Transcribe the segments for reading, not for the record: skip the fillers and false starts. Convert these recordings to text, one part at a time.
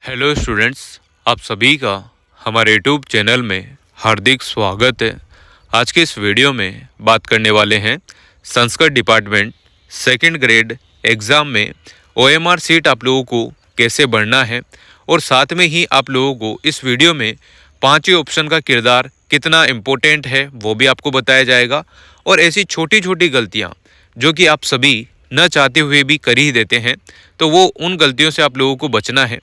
Hello students, आप सभी का हमारे यूट्यूब चैनल में हार्दिक स्वागत है। आज के इस वीडियो में बात करने वाले हैं Sanskrit department second grade exam में ओएमआर सीट आप लोगों को कैसे भरना है, और साथ में ही आप लोगों को इस वीडियो में पांचवें ऑप्शन का किरदार कितना इम्पोर्टेंट है वो भी आपको बताया जाएगा। और ऐसी छोटी छोटी गलतियाँ जो कि आप सभी न चाहते हुए भी कर ही देते हैं, तो वो उन गलतियों से आप लोगों को बचना है।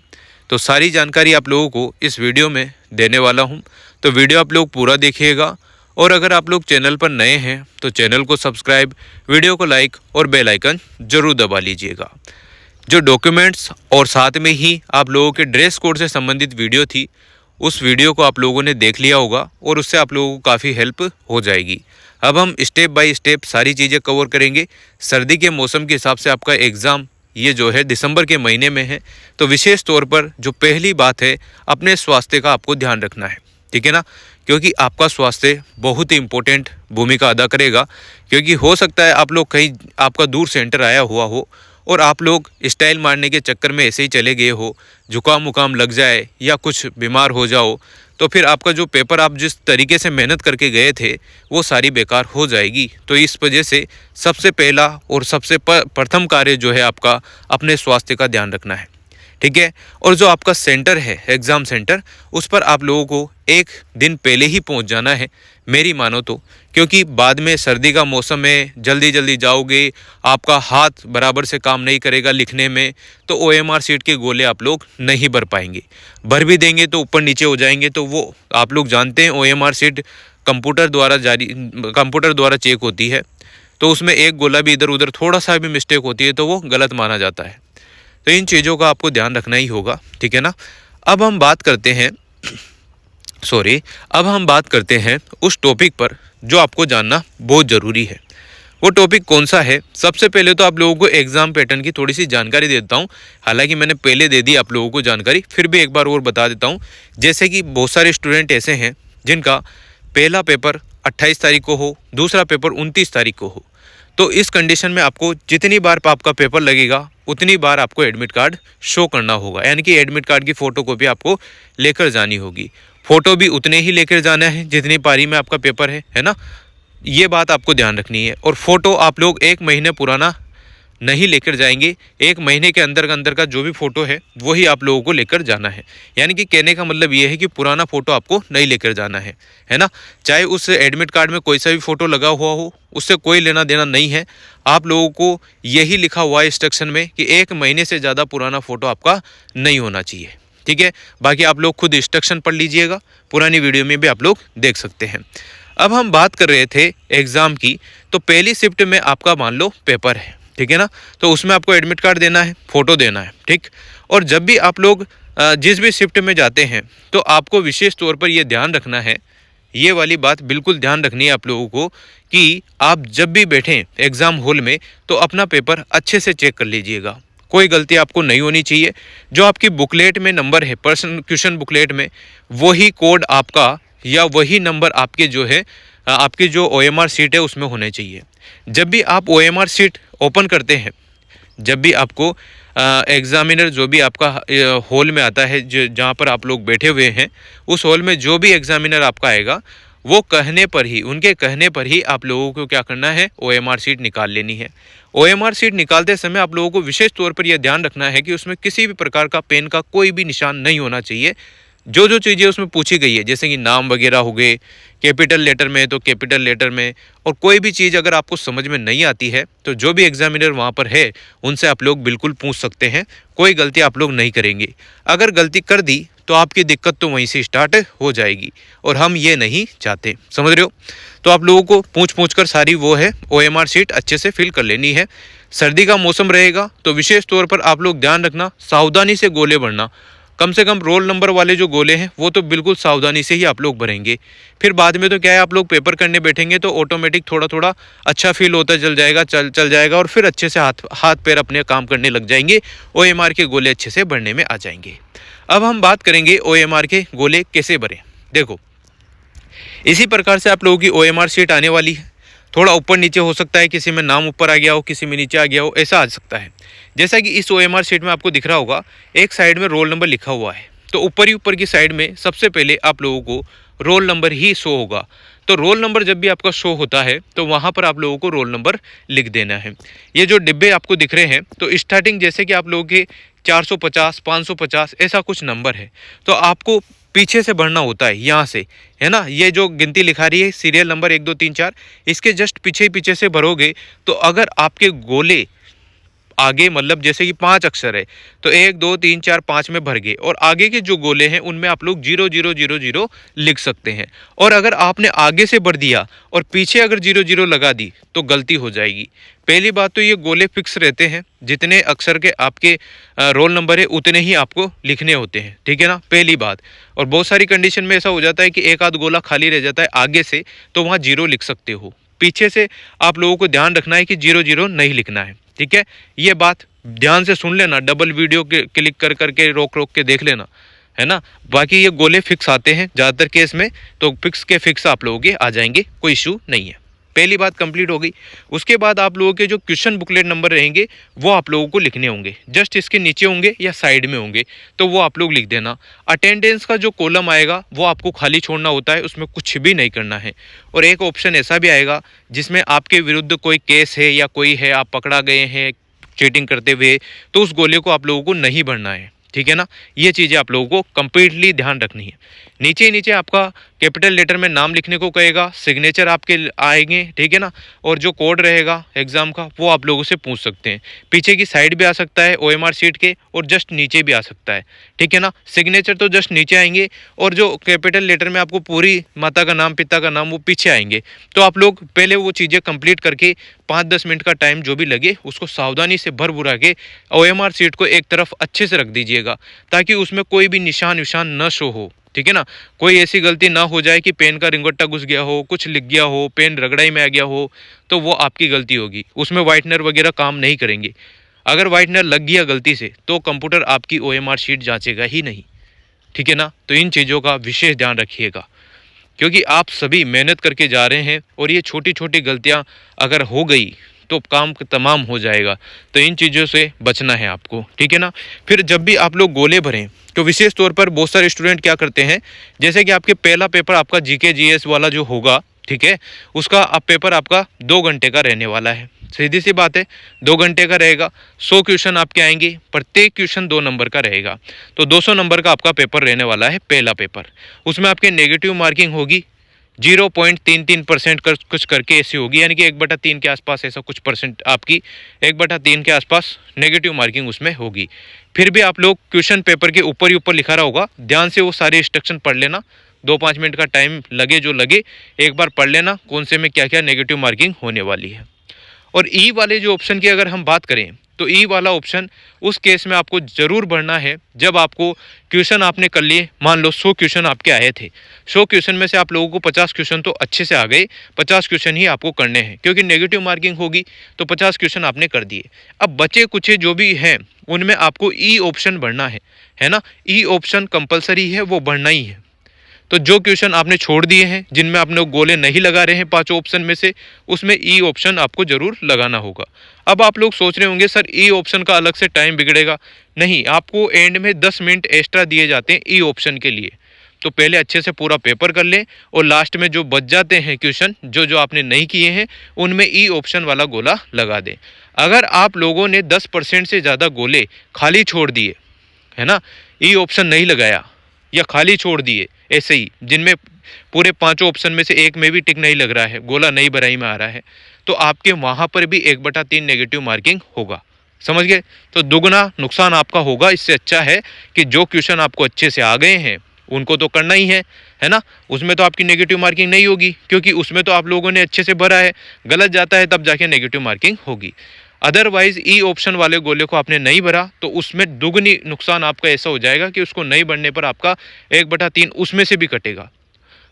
तो सारी जानकारी आप लोगों को इस वीडियो में देने वाला हूं, तो वीडियो आप लोग पूरा देखिएगा। और अगर आप लोग चैनल पर नए हैं तो चैनल को सब्सक्राइब, वीडियो को लाइक और बेल आइकन जरूर दबा लीजिएगा। जो डॉक्यूमेंट्स और साथ में ही आप लोगों के ड्रेस कोड से संबंधित वीडियो थी, उस वीडियो को आप लोगों ने देख लिया होगा और उससे आप लोगों को काफ़ी हेल्प हो जाएगी। अब हम स्टेप बाय स्टेप सारी चीज़ें कवर करेंगे। सर्दी के मौसम के हिसाब से आपका एग्ज़ाम ये जो है दिसंबर के महीने में है, तो विशेष तौर पर जो पहली बात है, अपने स्वास्थ्य का आपको ध्यान रखना है, ठीक है ना। क्योंकि आपका स्वास्थ्य बहुत ही इम्पोर्टेंट भूमिका अदा करेगा। क्योंकि हो सकता है आप लोग कहीं आपका दूर सेंटर आया हुआ हो और आप लोग स्टाइल मारने के चक्कर में ऐसे ही चले गए हो, जुकाम मुकाम लग जाए या कुछ बीमार हो जाओ, तो फिर आपका जो पेपर आप जिस तरीके से मेहनत करके गए थे वो सारी बेकार हो जाएगी। तो इस वजह से सबसे पहला और सबसे प्रथम कार्य जो है आपका अपने स्वास्थ्य का ध्यान रखना है, ठीक है। और जो आपका सेंटर है एग्ज़ाम सेंटर, उस पर आप लोगों को एक दिन पहले ही पहुंच जाना है मेरी मानो तो। क्योंकि बाद में सर्दी का मौसम है, जल्दी जल्दी जाओगे, आपका हाथ बराबर से काम नहीं करेगा लिखने में, तो ओएमआर सीट के गोले आप लोग नहीं भर पाएंगे। भर भी देंगे तो ऊपर नीचे हो जाएंगे। तो वो आप लोग जानते हैं ओएमआर सीट कंप्यूटर द्वारा चेक होती है, तो उसमें एक गोला भी इधर उधर थोड़ा सा भी मिस्टेक होती है तो वो गलत माना जाता है। तो इन चीज़ों का आपको ध्यान रखना ही होगा, ठीक है ना। अब हम बात करते हैं उस टॉपिक पर जो आपको जानना बहुत ज़रूरी है। वो टॉपिक कौन सा है? सबसे पहले तो आप लोगों को एग्ज़ाम पैटर्न की थोड़ी सी जानकारी देता हूँ। हालांकि मैंने पहले दे दी आप लोगों को जानकारी, फिर भी एक बार और बता देता हूँ। जैसे कि बहुत सारे स्टूडेंट ऐसे हैं जिनका पहला पेपर 28 तारीख को हो, दूसरा पेपर 29 तारीख को हो। तो इस कंडीशन में आपको जितनी बार आपका पेपर लगेगा उतनी बार आपको एडमिट कार्ड शो करना होगा, यानी कि एडमिट कार्ड की फ़ोटोकॉपी आपको लेकर जानी होगी। फ़ोटो भी उतने ही लेकर जाना है जितनी पारी में आपका पेपर है ना। ये बात आपको ध्यान रखनी है। और फ़ोटो आप लोग 1 महीने पुराना नहीं लेकर जाएंगे। 1 महीने के अंदर का जो भी फ़ोटो है वही आप लोगों को लेकर जाना है। यानी कि कहने का मतलब ये है कि पुराना फ़ोटो आपको नहीं लेकर जाना है ना। चाहे उस एडमिट कार्ड में कोई सा भी फ़ोटो लगा हुआ हो, उससे कोई लेना देना नहीं है। आप लोगों को यही लिखा हुआ है इंस्ट्रक्शन में कि 1 महीने से ज़्यादा पुराना फ़ोटो आपका नहीं होना चाहिए, ठीक है। बाकी आप लोग खुद इंस्ट्रक्शन पढ़ लीजिएगा, पुरानी वीडियो में भी आप लोग देख सकते हैं। अब हम बात कर रहे थे एग्ज़ाम की, तो पहली शिफ्ट में आपका मान लो पेपर है, ठीक है ना। तो उसमें आपको एडमिट कार्ड देना है, फ़ोटो देना है, ठीक। और जब भी आप लोग जिस भी शिफ्ट में जाते हैं तो आपको विशेष तौर पर यह ध्यान रखना है, ये वाली बात बिल्कुल ध्यान रखनी है आप लोगों को कि आप जब भी बैठें एग्ज़ाम हॉल में तो अपना पेपर अच्छे से चेक कर लीजिएगा। कोई गलती आपको नहीं होनी चाहिए। जो आपकी बुकलेट में नंबर है, पर्सन क्वेश्चन बुकलेट में, वही कोड आपका या वही नंबर आपके जो है आपकी जो ओएमआर सीट है उसमें होने चाहिए। जब भी आप ओएमआर सीट ओपन करते हैं, जब भी आपको एग्ज़ामिनर जो भी आपका हॉल में आता है, जहाँ पर आप लोग बैठे हुए हैं, उस हॉल में जो भी एग्ज़ामिनर आपका आएगा, वो उनके कहने पर ही आप लोगों को क्या करना है, ओएमआर सीट निकाल लेनी है। ओएमआर सीट निकालते समय आप लोगों को विशेष तौर पर यह ध्यान रखना है कि उसमें किसी भी प्रकार का पेन का कोई भी निशान नहीं होना चाहिए। जो चीज़ें उसमें पूछी गई है, जैसे कि नाम वगैरह हो गए, कैपिटल लेटर में तो कैपिटल लेटर में, और कोई भी चीज़ अगर आपको समझ में नहीं आती है तो जो भी एग्ज़ामिनर वहाँ पर है उनसे आप लोग बिल्कुल पूछ सकते हैं। कोई गलती आप लोग नहीं करेंगे। अगर गलती कर दी तो आपकी दिक्कत तो वहीं से स्टार्ट हो जाएगी, और हम ये नहीं चाहते, समझ रहे हो। तो आप लोगों को पूछ कर सारी वो है ओएमआर सीट अच्छे से फिल कर लेनी है। सर्दी का मौसम रहेगा तो विशेष तौर पर आप लोग ध्यान रखना, सावधानी से गोले भरना। कम से कम रोल नंबर वाले जो गोले हैं वो तो बिल्कुल सावधानी से ही आप लोग भरेंगे। फिर बाद में तो क्या है, आप लोग पेपर करने बैठेंगे तो ऑटोमेटिक थोड़ा थोड़ा अच्छा फील होता चल जाएगा और फिर अच्छे से हाथ पैर अपने काम करने लग जाएंगे। ओएमआर के गोले अच्छे से भरने में आ जाएंगे। अब हम बात करेंगे ओएमआर के गोले कैसे भरें। देखो, इसी प्रकार से आप लोगों की ओएमआर सीट आने वाली है। थोड़ा ऊपर नीचे हो सकता है, किसी में नाम ऊपर आ गया हो, किसी में नीचे आ गया हो, ऐसा आ सकता है। जैसा कि इस OMR शीट में आपको दिख रहा होगा, एक साइड में रोल नंबर लिखा हुआ है, तो ऊपर ही ऊपर की साइड में सबसे पहले आप लोगों को रोल नंबर ही शो होगा। तो रोल नंबर जब भी आपका शो होता है तो वहाँ पर आप लोगों को रोल नंबर लिख देना है। ये जो डिब्बे आपको दिख रहे हैं, तो स्टार्टिंग जैसे कि आप लोगों के 450, 550 ऐसा कुछ नंबर है, तो आपको पीछे से भरना होता है यहाँ से, है ना। ये जो गिनती लिखा रही है सीरियल नंबर 1 2 3 4, इसके जस्ट पीछे पीछे से भरोगे तो अगर आपके गोले आगे मतलब जैसे कि 5 अक्षर है तो 1 2 3 4 5 में भर गए, और आगे के जो गोले हैं उनमें आप लोग 0 0 0 0 लिख सकते हैं। और अगर आपने आगे से भर दिया और पीछे अगर 0 0 लगा दी तो गलती हो जाएगी। पहली बात तो ये गोले फिक्स रहते हैं, जितने अक्षर के आपके रोल नंबर है उतने ही आपको लिखने होते हैं, ठीक है ना, पहली बात। और बहुत सारी कंडीशन में ऐसा हो जाता है कि एक आध गोला खाली रह जाता है आगे से, तो वहाँ 0 लिख सकते हो। पीछे से आप लोगों को ध्यान रखना है कि 0 0 नहीं लिखना है, ठीक है। ये बात ध्यान से सुन लेना, डबल वीडियो के क्लिक कर करके रोक रोक के देख लेना, है ना। बाकी ये गोले फिक्स आते हैं ज़्यादातर केस में, तो फिक्स के फिक्स आप लोगों के आ जाएंगे, कोई इशू नहीं है। पहली बात कंप्लीट हो गई। उसके बाद आप लोगों के जो क्वेश्चन बुकलेट नंबर रहेंगे वो आप लोगों को लिखने होंगे, जस्ट इसके नीचे होंगे या साइड में होंगे, तो वो आप लोग लिख देना। अटेंडेंस का जो कॉलम आएगा वो आपको खाली छोड़ना होता है, उसमें कुछ भी नहीं करना है। और एक ऑप्शन ऐसा भी आएगा जिसमें आपके विरुद्ध कोई केस है या कोई है, आप पकड़ा गए हैं चीटिंग करते हुए, तो उस गोले को आप लोगों को नहीं भरना है, ठीक है ना। ये चीज़ें आप लोगों को कंप्लीटली ध्यान रखनी है। नीचे ही नीचे आपका कैपिटल लेटर में नाम लिखने को कहेगा, सिग्नेचर आपके आएंगे, ठीक है ना। और जो कोड रहेगा एग्जाम का वो आप लोगों से पूछ सकते हैं। पीछे की साइड भी आ सकता है OMR शीट के, और जस्ट नीचे भी आ सकता है, ठीक है ना। सिग्नेचर तो जस्ट नीचे आएंगे, और जो कैपिटल लेटर में आपको पूरी माता का नाम पिता का नाम वो पीछे आएंगे। तो आप लोग पहले वो चीज़ें कंप्लीट करके 5-10 मिनट का टाइम जो भी लगे उसको सावधानी से भर भुरा के OMR शीट को एक तरफ अच्छे से रख दीजिएगा, ताकि उसमें कोई भी निशान न शो हो, ठीक है ना। कोई ऐसी गलती ना हो जाए कि पेन का रिंगोट्टा घुस गया हो, कुछ लिख गया हो, पेन रगड़ाई में आ गया हो, तो वो आपकी गलती होगी। उसमें वाइटनर वगैरह काम नहीं करेंगे। अगर वाइटनर लग गया गलती से तो कंप्यूटर आपकी OMR शीट जांचेगा ही नहीं, ठीक है ना। तो इन चीज़ों का विशेष ध्यान रखिएगा, क्योंकि आप सभी मेहनत करके जा रहे हैं, और ये छोटी छोटी गलतियां अगर हो गई तो काम तमाम हो जाएगा। तो इन चीज़ों से बचना है आपको, ठीक है ना। फिर जब भी आप लोग गोले भरें तो विशेष तौर पर बहुत सारे स्टूडेंट क्या करते हैं, जैसे कि आपके पहला पेपर आपका GK GS वाला जो होगा, ठीक है, उसका अब पेपर आपका 2 घंटे का रहने वाला है। सीधी सी बात है, 2 घंटे का रहेगा, 100 क्वेश्चन आपके आएंगे, प्रत्येक क्वेश्चन 2 नंबर का रहेगा, तो 200 नंबर का आपका पेपर रहने वाला है पहला पेपर। उसमें आपके नेगेटिव मार्किंग होगी 0.33% कुछ करके ऐसी होगी, यानी कि 1/3 के आसपास ऐसा कुछ परसेंट आपकी 1/3 के आसपास नेगेटिव मार्किंग उसमें होगी। फिर भी आप लोग क्वेश्चन पेपर के ऊपर ही ऊपर लिखा रहा होगा, ध्यान से वो सारे इंस्ट्रक्शन पढ़ लेना। 2-5 मिनट का टाइम लगे जो लगे, एक बार पढ़ लेना कौन से में क्या क्या नेगेटिव मार्किंग होने वाली है। और ई वाले जो ऑप्शन की अगर हम बात करें, तो ई वाला ऑप्शन उस केस में आपको ज़रूर भरना है जब आपको क्वेश्चन आपने कर लिए, मान लो 100 क्वेश्चन आपके आए थे, 100 क्वेश्चन में से आप लोगों को 50 क्वेश्चन तो अच्छे से आ गए, 50 क्वेश्चन ही आपको करने हैं, क्योंकि नेगेटिव मार्किंग होगी तो 50 क्वेश्चन आपने कर दिए। अब बचे कुछ जो भी हैं उनमें आपको ई ऑप्शन भरना है ना। ई ऑप्शन कंपलसरी है, वो भरना ही है। तो जो क्वेश्चन आपने छोड़ दिए हैं, जिनमें आपने गोले नहीं लगा रहे हैं 5 ऑप्शन में से, उसमें ई ऑप्शन आपको जरूर लगाना होगा। अब आप लोग सोच रहे होंगे सर ई ऑप्शन का अलग से टाइम बिगड़ेगा। नहीं, आपको एंड में 10 मिनट एक्स्ट्रा दिए जाते हैं ई ऑप्शन के लिए। तो पहले अच्छे से पूरा पेपर कर लें, और लास्ट में जो बच जाते हैं क्वेश्चन जो जो आपने नहीं किए हैं उनमें ई ऑप्शन वाला गोला लगा दें। अगर आप लोगों ने 10% से ज़्यादा गोले खाली छोड़ दिए, है ना, ई ऑप्शन नहीं लगाया या खाली छोड़ दिए ऐसे ही, जिनमें पूरे 5 ऑप्शन में से एक में भी टिक नहीं लग रहा है, गोला नहीं भराई में आ रहा है, तो आपके वहाँ पर भी 1/3 नेगेटिव मार्किंग होगा। समझ गए। तो दुगना नुकसान आपका होगा। इससे अच्छा है कि जो क्वेश्चन आपको अच्छे से आ गए हैं उनको तो करना ही है ना। उसमें तो आपकी नेगेटिव मार्किंग नहीं होगी, क्योंकि उसमें तो आप लोगों ने अच्छे से भरा है। गलत जाता है तब जाके नेगेटिव मार्किंग होगी। अदरवाइज ई ऑप्शन वाले गोले को आपने नहीं भरा तो उसमें दुगनी नुकसान आपका ऐसा हो जाएगा कि उसको नहीं भरने पर आपका 1/3 उसमें से भी कटेगा।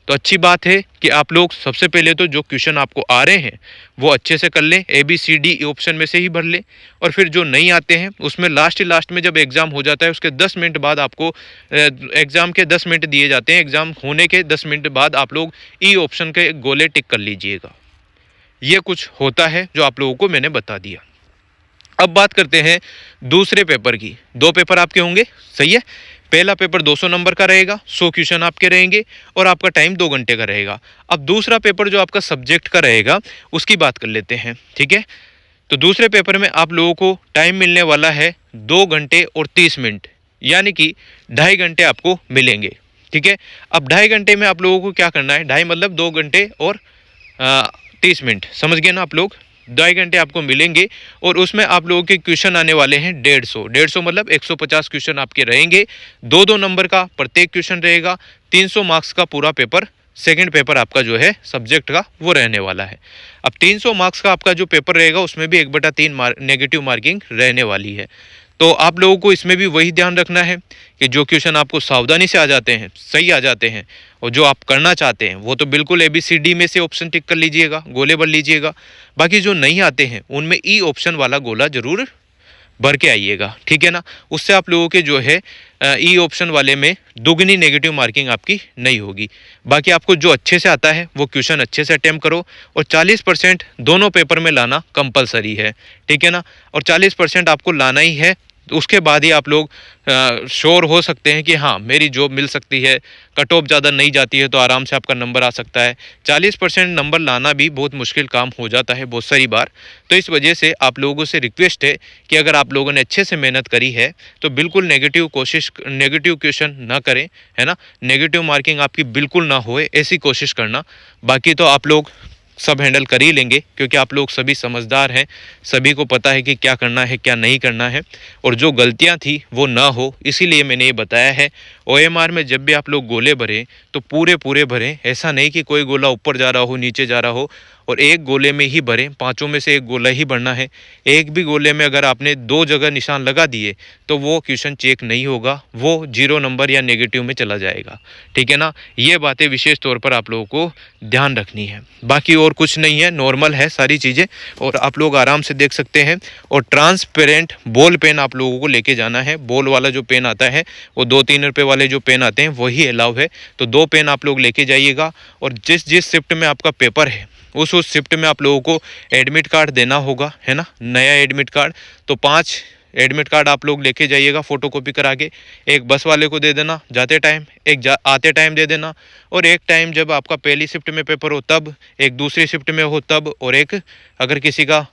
तो अच्छी बात है कि आप लोग सबसे पहले तो जो क्वेश्चन आपको आ रहे हैं वो अच्छे से कर लें, ABCD ऑप्शन में से ही भर लें, और फिर जो नहीं आते हैं उसमें लास्ट में जब एग्ज़ाम हो जाता है उसके 10 मिनट बाद आपको एग्ज़ाम के 10 मिनट दिए जाते हैं, एग्ज़ाम होने के 10 मिनट बाद आप लोग ई ऑप्शन के गोले टिक कर लीजिएगा। ये कुछ होता है जो आप लोगों को मैंने बता दिया। अब बात करते हैं दूसरे पेपर की। 2 पेपर आपके होंगे, सही है। पहला पेपर 200 नंबर का रहेगा, 100 क्वेश्चन आपके रहेंगे और आपका टाइम 2 घंटे का रहेगा। अब दूसरा पेपर जो आपका सब्जेक्ट का रहेगा उसकी बात कर लेते हैं, ठीक है। तो दूसरे पेपर में आप लोगों को टाइम मिलने वाला है 2 घंटे और 30 मिनट, यानी कि 2.5 घंटे आपको मिलेंगे, ठीक है। अब 2.5 घंटे में आप लोगों को क्या करना है, 2.5 मतलब 2 घंटे और 30 मिनट, समझ गए ना आप लोग। 2.5 घंटे आपको मिलेंगे और उसमें आप लोगों के क्वेश्चन आने वाले हैं 150 मतलब 150 क्वेश्चन आपके रहेंगे। 2-2 नंबर का प्रत्येक क्वेश्चन रहेगा। 300 मार्क्स का पूरा पेपर, सेकंड पेपर आपका जो है सब्जेक्ट का वो रहने वाला है। अब 300 मार्क्स का आपका जो पेपर रहेगा उसमें भी 1/3 नेगेटिव मार्किंग रहने वाली है। तो आप लोगों को इसमें भी वही ध्यान रखना है कि जो क्वेश्चन आपको सावधानी से आ जाते हैं, सही आ जाते हैं, और जो आप करना चाहते हैं वो तो बिल्कुल ABCD में से ऑप्शन टिक कर लीजिएगा, गोले भर लीजिएगा। बाकी जो नहीं आते हैं उनमें ई ऑप्शन वाला गोला जरूर भर के आइएगा, ठीक है ना। उससे आप लोगों के जो है ई ऑप्शन वाले में दुगनी नेगेटिव मार्किंग आपकी नहीं होगी। बाकी आपको जो अच्छे से आता है वो क्वेश्चन अच्छे से अटेम्प्ट करो और 40% दोनों पेपर में लाना कंपलसरी है, ठीक है ना। और 40% आपको लाना ही है, उसके बाद ही आप लोग श्योर हो सकते हैं कि हाँ मेरी जॉब मिल सकती है। कट ऑफ ज़्यादा नहीं जाती है तो आराम से आपका नंबर आ सकता है। 40% नंबर लाना भी बहुत मुश्किल काम हो जाता है बहुत सारी बार। तो इस वजह से आप लोगों से रिक्वेस्ट है कि अगर आप लोगों ने अच्छे से मेहनत करी है तो बिल्कुल नेगेटिव क्वेश्चन ना करें, है ना। नेगेटिव मार्किंग आपकी बिल्कुल ना होए ऐसी कोशिश करना। बाकी तो आप लोग सब हैंडल कर ही लेंगे क्योंकि आप लोग सभी समझदार हैं, सभी को पता है कि क्या करना है क्या नहीं करना है, और जो गलतियां थी वो ना हो इसीलिए मैंने ये बताया है। OMR में जब भी आप लोग गोले भरें तो पूरे पूरे भरें, ऐसा नहीं कि कोई गोला ऊपर जा रहा हो नीचे जा रहा हो, और एक गोले में ही भरें। 5 में से एक गोला ही भरना है। एक भी गोले में अगर आपने 2 जगह निशान लगा दिए तो वो क्वेश्चन चेक नहीं होगा, वो 0 नंबर या नेगेटिव में चला जाएगा, ठीक है ना। ये बातें विशेष तौर पर आप लोगों को ध्यान रखनी है। बाकी और कुछ नहीं है, नॉर्मल है सारी चीज़ें और आप लोग आराम से देख सकते हैं। और ट्रांसपेरेंट बॉल पेन आप लोगों को लेके जाना है। बॉल वाला जो पेन आता है वो 2-3 रुपये वाले जो पेन आते हैं वही अलाउ है, तो 2 पेन आप लोग लेके जाइएगा। और जिस जिस शिफ्ट में आपका पेपर है उस शिफ्ट में आप लोगों को एडमिट कार्ड देना होगा, है ना, नया एडमिट कार्ड। तो 5 एडमिट कार्ड आप लोग लेके जाइएगा फोटोकॉपी करा के। एक बस वाले को दे देना जाते टाइम, एक आते टाइम दे देना, और एक टाइम जब आपका पहली शिफ्ट में पेपर हो तब, एक दूसरी शिफ्ट में हो तब, और एक अगर किसी का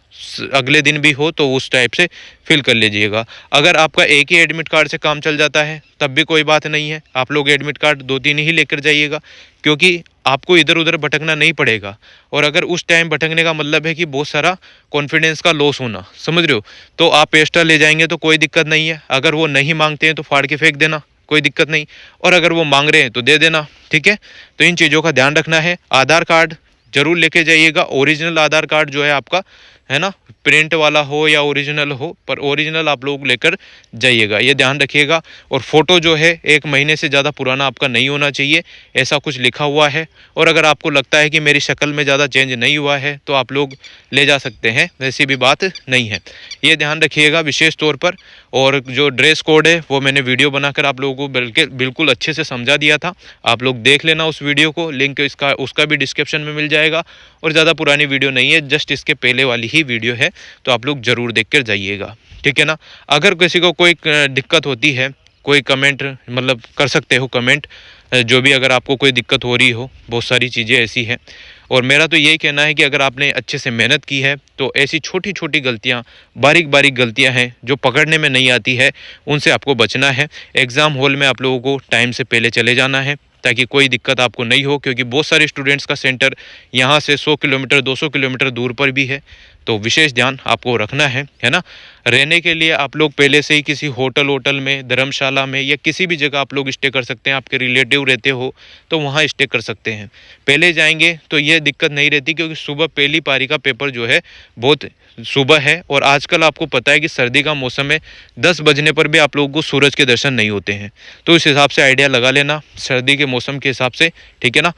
अगले दिन भी हो तो उस टाइप से फिल कर लीजिएगा। अगर आपका एक ही एडमिट कार्ड से काम चल जाता है तब भी कोई बात नहीं है, आप लोग एडमिट कार्ड 2-3 ही लेकर जाइएगा क्योंकि आपको इधर उधर भटकना नहीं पड़ेगा। और अगर उस टाइम भटकने का मतलब है कि बहुत सारा कॉन्फिडेंस का लॉस होना, समझ रहे हो, तो आप एक्स्ट्रा ले जाएंगे तो कोई दिक्कत नहीं है। अगर वो नहीं मांगते हैं तो फाड़ के फेंक देना, कोई दिक्कत नहीं, और अगर वो मांग रहे हैं तो दे देना, ठीक है। तो इन चीज़ों का ध्यान रखना है। आधार कार्ड जरूर लेके जाइएगा, ओरिजिनल आधार कार्ड जो है आपका, है ना, प्रिंट वाला हो या ओरिजिनल हो, पर ओरिजिनल आप लोग लेकर जाइएगा, ये ध्यान रखिएगा। और फोटो जो है 1 महीने से ज़्यादा पुराना आपका नहीं होना चाहिए, ऐसा कुछ लिखा हुआ है। और अगर आपको लगता है कि मेरी शक्ल में ज़्यादा चेंज नहीं हुआ है तो आप लोग ले जा सकते हैं, वैसी भी बात नहीं है, ये ध्यान रखिएगा विशेष तौर पर। और जो ड्रेस कोड है वो मैंने वीडियो बनाकर आप लोगों को बिल्कुल अच्छे से समझा दिया था, आप लोग देख लेना उस वीडियो को, लिंक उसका भी डिस्क्रिप्शन में मिल जाएगा। और ज़्यादा पुरानी वीडियो नहीं है, जस्ट इसके पहले वाली ही वीडियो है, तो आप लोग ज़रूर देख कर जाइएगा, ठीक है ना। अगर किसी को कोई दिक्कत होती है, कोई कमेंट मतलब कर सकते हो कमेंट, जो भी अगर आपको कोई दिक्कत हो रही हो, बहुत सारी चीज़ें ऐसी हैं। और मेरा तो यही कहना है कि अगर आपने अच्छे से मेहनत की है तो ऐसी छोटी छोटी गलतियाँ, बारीक बारीक गलतियाँ हैं जो पकड़ने में नहीं आती है, उनसे आपको बचना है। एग्ज़ाम हॉल में आप लोगों को टाइम से पहले चले जाना है ताकि कोई दिक्कत आपको नहीं हो, क्योंकि बहुत सारे स्टूडेंट्स का सेंटर यहाँ से 100 किलोमीटर 200 किलोमीटर दूर पर भी है, तो विशेष ध्यान आपको रखना है ना। रहने के लिए आप लोग पहले से ही किसी होटल में, धर्मशाला में या किसी भी जगह आप लोग स्टे कर सकते हैं। आपके रिलेटिव रहते हो तो वहाँ स्टे कर सकते हैं। पहले जाएंगे तो ये दिक्कत नहीं रहती क्योंकि सुबह पहली पारी का पेपर जो है बहुत सुबह है, और आजकल आपको पता है कि सर्दी का मौसम है, 10 बजने पर भी आप लोगों को सूरज के दर्शन नहीं होते हैं। तो इस हिसाब से आइडिया लगा लेना सर्दी के मौसम के हिसाब से, ठीक है ना।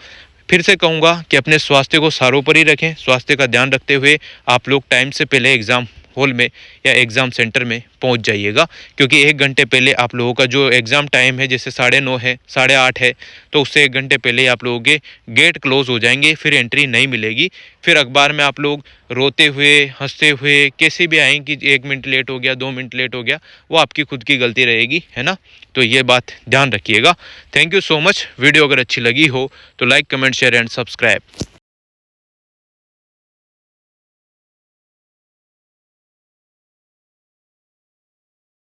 फिर से कहूँगा कि अपने स्वास्थ्य को सारों पर ही रखें, स्वास्थ्य का ध्यान रखते हुए आप लोग टाइम से पहले एग्ज़ाम हॉल में या एग्ज़ाम सेंटर में पहुंच जाइएगा, क्योंकि 1 घंटे पहले आप लोगों का जो एग्ज़ाम टाइम है, जैसे 9:30 है, 8:30 है, तो उससे 1 घंटे पहले आप लोगों के गेट क्लोज़ हो जाएंगे, फिर एंट्री नहीं मिलेगी। फिर अखबार में आप लोग रोते हुए, हंसते हुए कैसे भी आएँ कि 1 मिनट लेट हो गया, 2 मिनट लेट हो गया, वो आपकी खुद की गलती रहेगी, है ना। तो ये बात ध्यान रखिएगा। Thank you so much. Video अगर अच्छी लगी हो तो like, comment, share and subscribe.